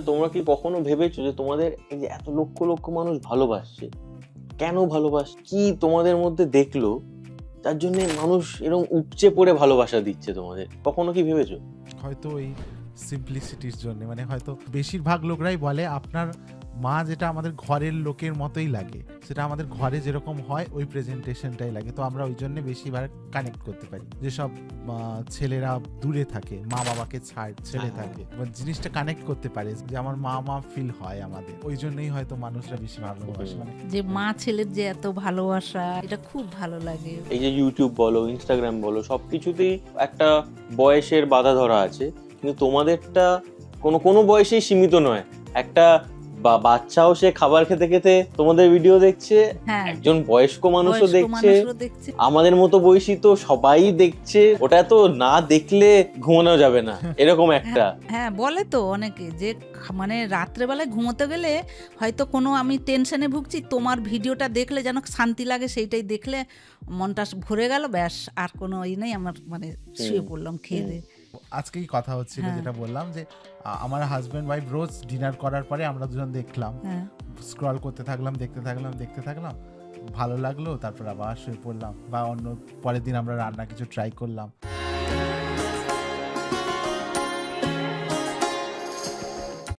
তোমরা কি কখনো ভেবেছো যে তোমাদের এই যে এত লক্ষ লক্ষ মানুষ ভালোবাসছে, কেন ভালোবাসছে, কি তোমাদের মধ্যে দেখলো তার জন্য মানুষ এরকম উপচে পড়ে ভালোবাসা দিচ্ছে তোমাদের? কখনো কি ভেবেছো? হয়তো ওই সিম্পলিসিটির জন্য, মানে হয়তো বেশিরভাগ লোকরাই বলে আপনার মা যেটা আমাদের ঘরের লোকের মতোই লাগে, সেটা আমাদের ঘরে যেরকম হয় ওই প্রেজেন্টেশনটাই লাগে। তো আমরা ওই জন্য বেশিরভাগ কানেক্ট করতে পারি। যেসব ছেলেরা দূরে থাকে, মা বাবাকে ছেড়ে থাকে, জিনিসটা কানেক্ট করতে পারে যে আমার মা মা ফিল হয় আমাদের, ওই জন্যই হয়তো মানুষরা বেশি ভালোবাসে। মানে যে মা ছেলের যে এত ভালোবাসা, এটা খুব ভালো লাগে। এই যে ইউটিউব বলো, ইনস্টাগ্রাম বলো, সবকিছুতেই একটা বয়সের বাধা ধরা আছে, কিন্তু তোমাদেরটা কোনো বয়সেই সীমিত নয়। একটা বাচ্চাও সে খাবার খেতে খেতে তোমাদের ভিডিও দেখছে, একজন বয়স্ক মানুষও দেখছে, আমাদের মতো বয়সী তো সবাই দেখছে। ওটা তো না দেখলে ঘুমানো যাবে না, এরকম একটা। হ্যাঁ, বলে তো অনেকে যে মানে রাত্রেবেলায় ঘুমোতে গেলে হয়তো কোনো আমি টেনশনে ভুগছি, তোমার ভিডিওটা দেখলে যেন শান্তি লাগে, সেইটাই দেখলে মনটা ভরে গেল, ব্যাস আর কোনো ই নেই, আমার মানে শুয়ে পড়লাম খেয়ে দিয়ে। আজকেই কথা হচ্ছিল যেটা বললাম যে আমার হাজব্যান্ড ওয়াইফ রোজ ডিনার করার পরে আমরা দুজন দেখলাম, স্ক্রল করতে থাকলাম, দেখতে থাকলাম, ভালো লাগলো, তারপর আবার শুয়ে পড়লাম, বা অন্য পরের দিন আমরা রান্না কিছু ট্রাই করলাম।